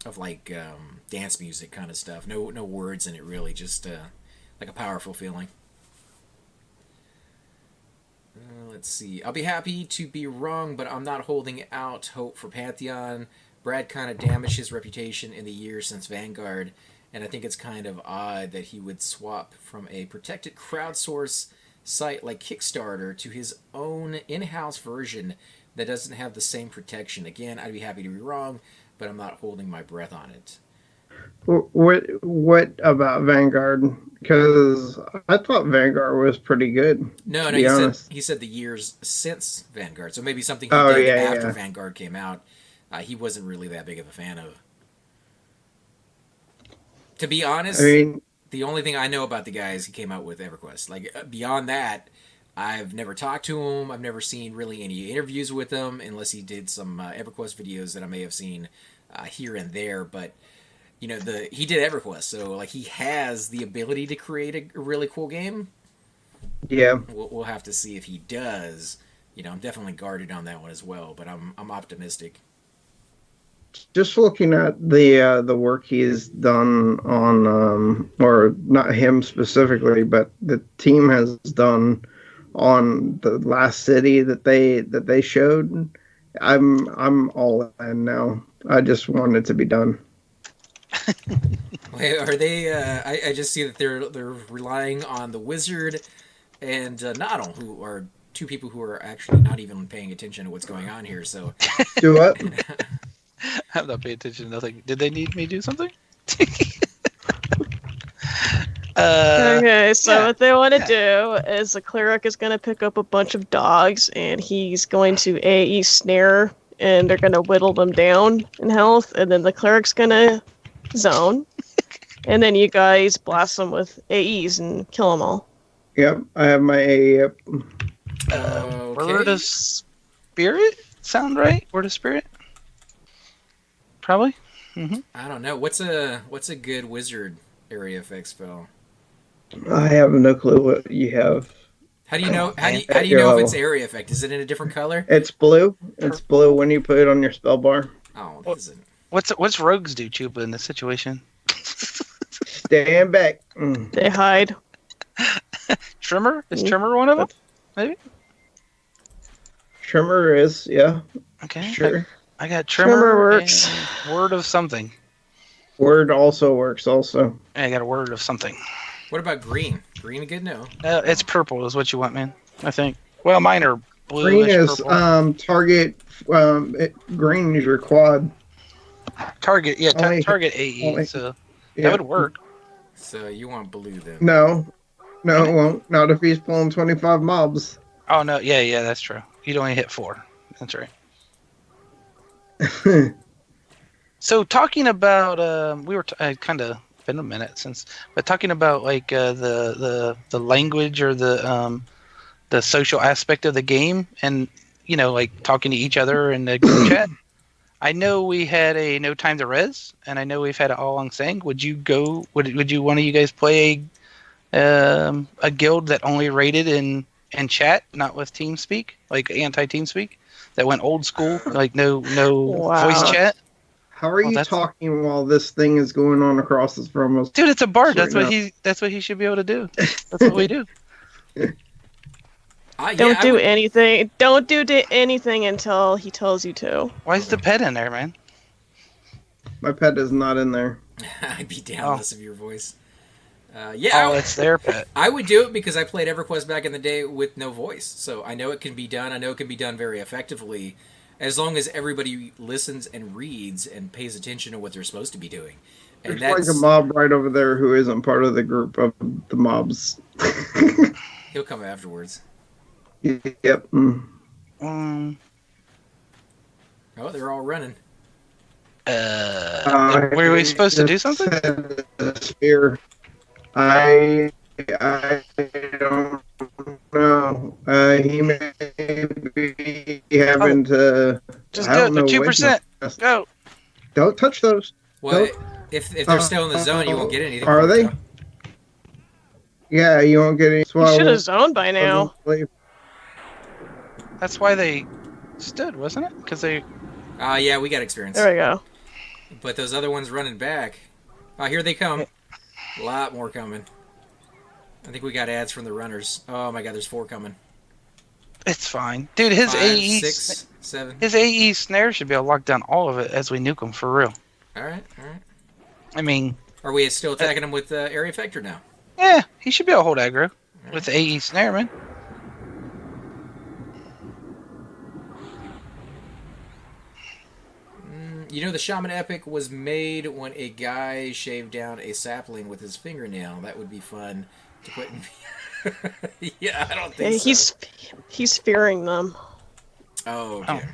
of like dance music kind of stuff. No words in it really, just like a powerful feeling. Let's see. I'll be happy to be wrong, but I'm not holding out hope for Pantheon. Brad kind of damaged his reputation in the years since Vanguard, and I think it's kind of odd that he would swap from a protected crowdsource site like Kickstarter to his own in-house version that doesn't have the same protection. Again, I'd be happy to be wrong, but I'm not holding my breath on it. What about Vanguard? Because I thought Vanguard was pretty good. No, to be honest. he said the years since Vanguard, so maybe something Oh, he did yeah, after yeah. Vanguard came out. He wasn't really that big of a fan of. To be honest, I mean, the only thing I know about the guy is he came out with Everquest. Like beyond that, I've never talked to him. I've never seen really any interviews with him, unless he did some Everquest videos that I may have seen here and there. But you know, he did Everquest, so like he has the ability to create a really cool game. yeah. We'll have to see if he does. You know, I'm definitely guarded on that one as well, but I'm optimistic. Just looking at the work he's done on, or not him specifically, but the team has done on the last city that they showed. I'm all in now. I just want it to be done. Wait, are they? I just see that they're relying on the wizard and Noddle, who are two people who are actually not even paying attention to what's going on here. So Do what? I'm not paying attention to nothing. Did they need me to do something? Okay, so yeah. what they want to do is the cleric is going to pick up a bunch of dogs and he's going to AE snare and they're going to whittle them down in health, and then the cleric's going to zone, and then you guys blast them with AEs and kill them all. Yep, I have my A. Yep. Word of spirit sound right? Word of spirit? Probably. I don't know what's a good wizard area effect spell. I have no clue what you have. How do you know? How do you At your know if level. it's area effect? Is it in a different color? It's blue. It's blue when you put it on your spell bar. Oh, it isn't. What's rogues do, Chupa, in this situation? Stand back. Mm. They hide. Trimmer? Is Trimmer one of them? Maybe? Trimmer is, yeah, Okay. sure. I got Trimmer, Trimmer works. and word of something. Word also works also. I got a word of something. What about green? Green, good no. It's purple is what you want, man. I think. Well, mine are blue. Green is purple. target. Green is your quad. Target. Yeah, only- target AE. only- So Yeah. that would work. So you want blue then? No, it won't. Not if he's pulling 25 mobs. Oh no, yeah, that's true. You'd only hit 4. That's right. So talking about, we were kind of been a minute since, but talking about like the language or the social aspect of the game, and you know, like talking to each other in the group chat. I know we had a No Time to Res, and I know we've had it all on Sang. Would you one of you guys play a guild that only rated in chat, not with TeamSpeak, like anti-TeamSpeak, that went old school, like no Wow. voice chat? How are you that's- talking while this thing is going on across us from us? Dude, it's a bard. That's Sure what enough. that's what he should be able to do. That's what we do. Don't do anything. Don't do anything until he tells you to. Why is the pet in there, man? My pet is not in there. I'd be down Oh. less of your voice. Yeah, Oh, it's their pet. I would do it because I played EverQuest back in the day with no voice, so I know it can be done. I know it can be done very effectively. as long as everybody listens and reads and pays attention to what they're supposed to be doing. And There's like a mob right over there who isn't part of the group of the mobs. He'll come afterwards. Yep. Um, Oh, they're all running. were we supposed to do something? The sphere. I don't know. He may be having to. Just I do it. don't They're know. 2%. Go. Don't touch those. Well, if they're still in the zone, you won't get anything. Are for it, they? though. Yeah, you won't get any. You should have zoned by now. That's why they stood, wasn't it? Because they. Yeah, we got experience. There we go. But those other ones running back. Here they come. A lot more coming. I think we got ads from the runners. Oh my god, there's 4 coming. It's fine, dude. His 5, AE, 6, 7. his AE snare should be able to lock down all of it as we nuke them for real. All right, all right. I mean, Are we still attacking them with area effector now? yeah, he should be able to hold aggro with the AE snare, man. You know, the Shaman Epic was made when a guy shaved down a sapling with his fingernail. That would be fun to put in. Yeah, I don't think so. He's fearing them. Oh, okay.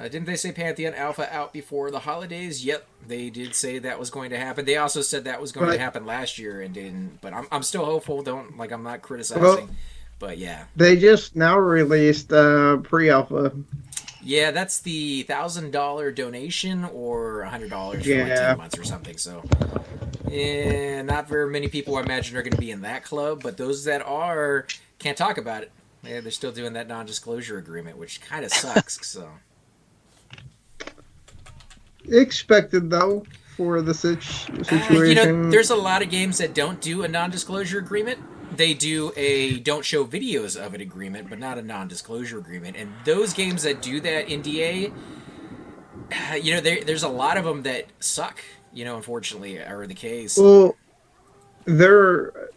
Didn't they say Pantheon Alpha out before the holidays? Yep, they did say that was going to happen. They also said that was going to happen last year and didn't. But I'm still hopeful. I'm not criticizing. Well, but yeah. They just now released pre-alpha. Yeah, that's the $1,000 donation or $100 for like 10 months or something. So, yeah, not very many people I imagine are going to be in that club. But those that are can't talk about it. Yeah, they're still doing that non-disclosure agreement, which kind of sucks. So. Expected though for the situation. There's a lot of games that don't do a non-disclosure agreement. They do a don't show videos of it agreement, but not a non-disclosure agreement. And those games that do that NDA, there's a lot of them that suck. Unfortunately, are the case. Well, there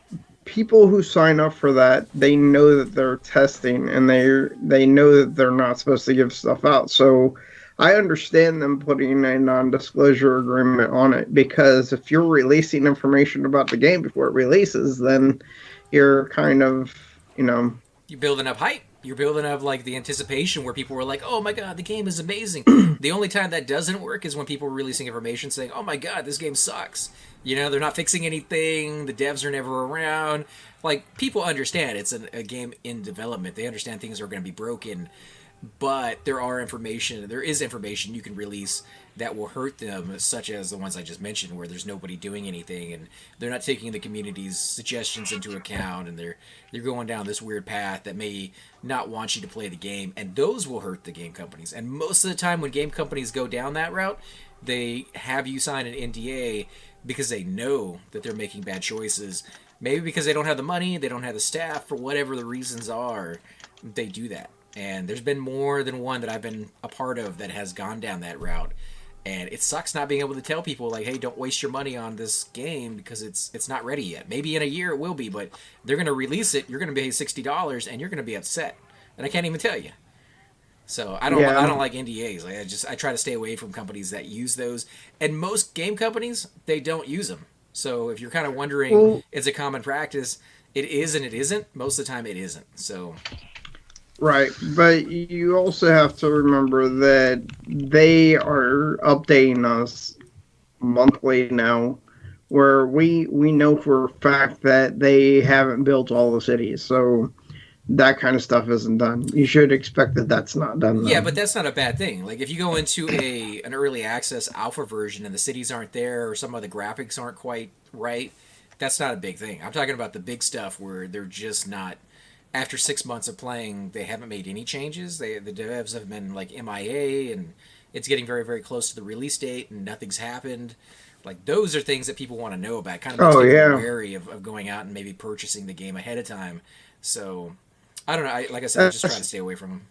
people who sign up for that. They know that they're testing, and they know that they're not supposed to give stuff out. So I understand them putting a non-disclosure agreement on it, because if you're releasing information about the game before it releases, then you're kind of, you're building up hype. You're building up like the anticipation where people were like, "Oh my god, the game is amazing." The only time that doesn't work is when people are releasing information saying, "Oh my god, this game sucks." They're not fixing anything. The devs are never around. Like, people understand it's a game in development. They understand things are going to be broken. But there is information you can release that will hurt them, such as the ones I just mentioned, where there's nobody doing anything and they're not taking the community's suggestions into account, and they're going down this weird path that may not want you to play the game, and those will hurt the game companies. And most of the time when game companies go down that route, they have you sign an NDA because they know that they're making bad choices. Maybe because they don't have the money, they don't have the staff, for whatever the reasons are, they do that. And there's been more than one that I've been a part of that has gone down that route. And it sucks not being able to tell people, like, hey, don't waste your money on this game because it's not ready yet. Maybe in a year it will be, but they're going to release it. You're going to pay $60 and you're going to be upset. And I can't even tell you. So I don't like NDAs. I try to stay away from companies that use those. And most game companies, they don't use them. So if you're kind of wondering, it's a common practice, it is and it isn't. Most of the time it isn't. So... Right, but you also have to remember that they are updating us monthly now, where we know for a fact that they haven't built all the cities, so that kind of stuff isn't done. You should expect that that's not done. Yeah, but that's not a bad thing. Like, if you go into an early access alpha version and the cities aren't there or some of the graphics aren't quite right, that's not a big thing. I'm talking about the big stuff where they're just not... After 6 months of playing, they haven't made any changes. The devs have been like MIA, and it's getting very, very close to the release date, and nothing's happened. Like, those are things that people want to know about. Kind of makes people wary of going out and maybe purchasing the game ahead of time. So, I don't know. Like I said, I just try to stay away from them.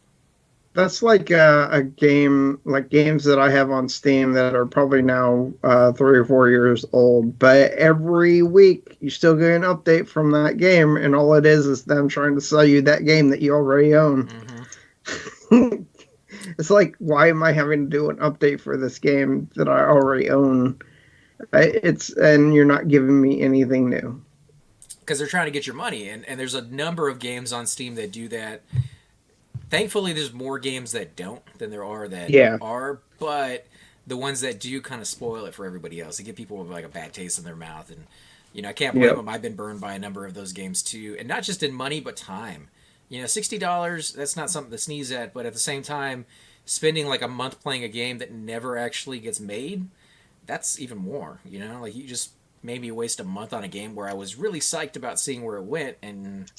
That's like a game, like games that I have on Steam that are probably now 3 or 4 years old. But every week you still get an update from that game, and all it is them trying to sell you that game that you already own. Mm-hmm. It's like, why am I having to do an update for this game that I already own? And you're not giving me anything new. Because they're trying to get your money, and there's a number of games on Steam that do that. Thankfully, there's more games that don't than there are that are, but the ones that do kind of spoil it for everybody else. They give people like a bad taste in their mouth, and I can't blame them. I've been burned by a number of those games too, and not just in money but time. $60, that's not something to sneeze at, but at the same time, spending like a month playing a game that never actually gets made, that's even more. Like you just made me waste a month on a game where I was really psyched about seeing where it went, and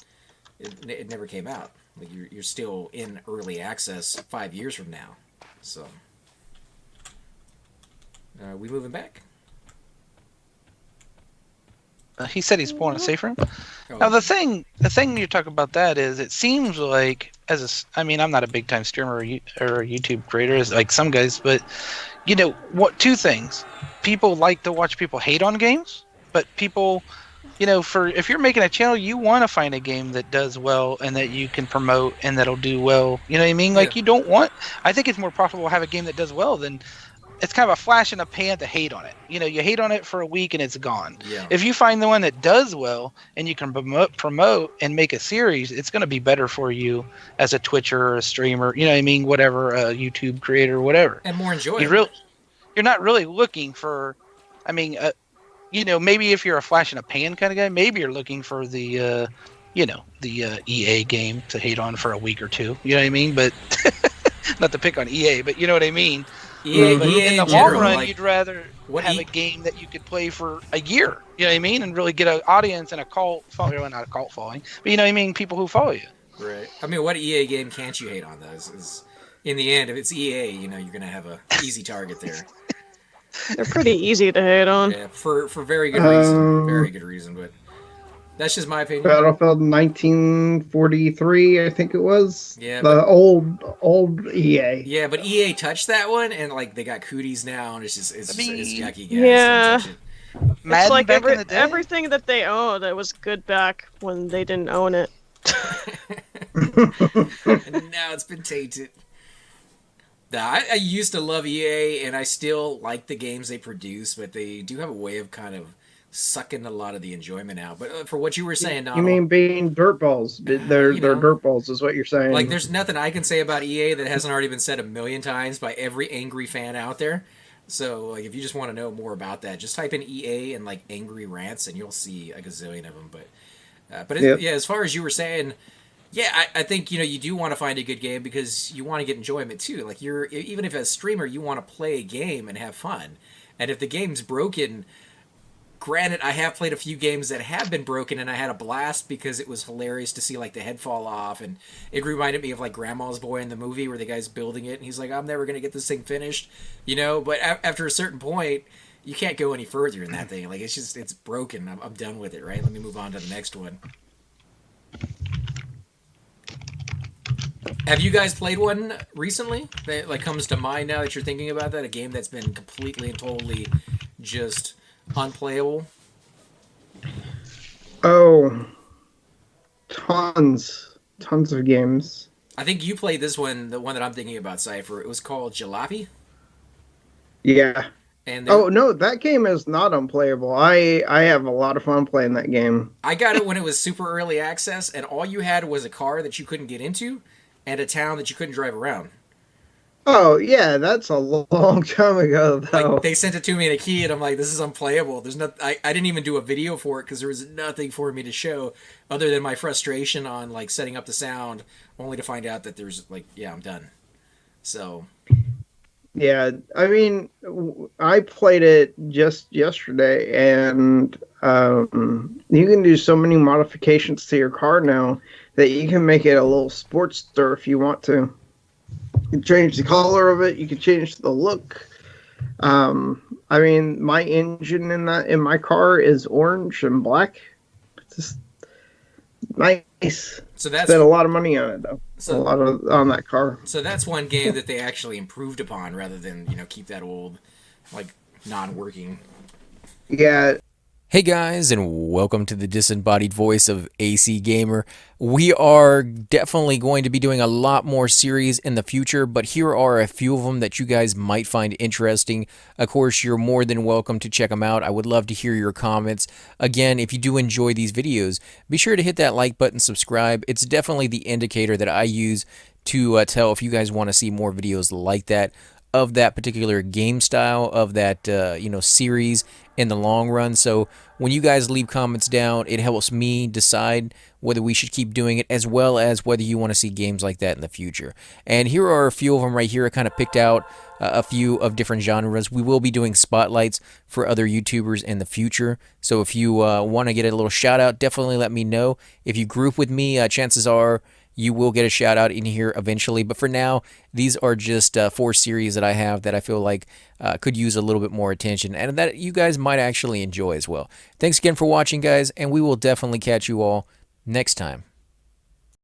it never came out. Like you're still in early access 5 years from now. So, we moving back? He said he's pulling a safe room. Oh, Now the thing you talk about that is, it seems like I'm not a big time streamer or a YouTube creator as like some guys, but two things: people like to watch people hate on games, but people. If you're making a channel, you want to find a game that does well and that you can promote and that'll do well. You know what I mean? Like, you don't want... I think it's more profitable to have a game that does well than... It's kind of a flash in the pan to hate on it. You hate on it for a week and it's gone. Yeah. If you find the one that does well and you can promote and make a series, it's going to be better for you as a Twitcher or a streamer. You know what I mean? Whatever, a YouTube creator, whatever. And more enjoyable. You're not really looking for... maybe if you're a flash in a pan kind of guy, maybe you're looking for the EA game to hate on for a week or two. You know what I mean? But not to pick on EA, but you know what I mean. EA in the long general, run, you'd rather have a game that you could play for a year. You know what I mean? And really get an audience and a cult following. Well, not a cult following, but you know what I mean? People who follow you. Right. I mean, what EA game can't you hate on, though? Is in the end, if it's EA, you're going to have a easy target there. They're pretty easy to hate on. Yeah, for very good reason. Very good reason, but that's just my opinion. Battlefield 1943, I think it was. Yeah, the old EA. Yeah, but EA touched that one, and like they got cooties now, and it's yucky. Guys. Yeah. Madden it's like back in the day? everything that they own that was good back when they didn't own it. And now it's been tainted. I used to love EA, and I still like the games they produce, but they do have a way of kind of sucking a lot of the enjoyment out. But for what you were saying, Donald, you mean being dirtballs? They're dirtballs, is what you're saying. Like, there's nothing I can say about EA that hasn't already been said a million times by every angry fan out there. So, like, if you just want to know more about that, just type in EA and like angry rants, and you'll see a gazillion of them. But as far as you were saying. Yeah, I think you do want to find a good game because you want to get enjoyment too. Like even if as a streamer you want to play a game and have fun, and if the game's broken, granted I have played a few games that have been broken and I had a blast because it was hilarious to see like the head fall off, and it reminded me of like Grandma's Boy in the movie where the guy's building it and he's like, I'm never gonna get this thing finished, But after a certain point, you can't go any further in that thing. Like it's broken. I'm done with it. Right? Let me move on to the next one. Have you guys played one recently that like comes to mind now that you're thinking about that? A game that's been completely and totally just unplayable? Oh, tons of games. I think you played this one, the one that I'm thinking about, Cypher. It was called Jalopy. Yeah. And no, that game is not unplayable. I have a lot of fun playing that game. I got it when it was super early access, and all you had was a car that you couldn't get into and a town that you couldn't drive around. Oh, yeah, that's a long time ago, though. Like, they sent it to me in a key, and I'm like, this is unplayable. There's I didn't even do a video for it because there was nothing for me to show other than my frustration on like setting up the sound, only to find out that there's like, yeah, I'm done. So... Yeah, I mean, I played it just yesterday, and you can do so many modifications to your car now that you can make it a little sportster if you want to. You can change the color of it. You can change the look. I mean, my engine in my car is orange and black. It's just nice. So that's spent a lot of money on it, though. So, on that car. So that's one game that they actually improved upon, rather than keep that old, like non-working. Yeah, Hey guys, and welcome to the disembodied voice of AC Gamer. We are definitely going to be doing a lot more series in the future, but here are a few of them that you guys might find interesting. Of course, you're more than welcome to check them out. I would love to hear your comments. Again, if you do enjoy these videos, be sure to hit that like button, subscribe. It's definitely the indicator that I use to tell if you guys want to see more videos like that, of that particular game style, of that series in the long run. So when you guys leave comments down, it helps me decide whether we should keep doing it, as well as whether you want to see games like that in the future. And here are a few of them right here. I kind of picked out a few of different genres. We will be doing spotlights for other YouTubers in the future. So if you want to get a little shout out, definitely let me know. If you group with me, chances are you will get a shout out in here eventually. But for now, these are just 4 series that I have that I feel like could use a little bit more attention, and that you guys might actually enjoy as well. Thanks again for watching, guys, and we will definitely catch you all next time.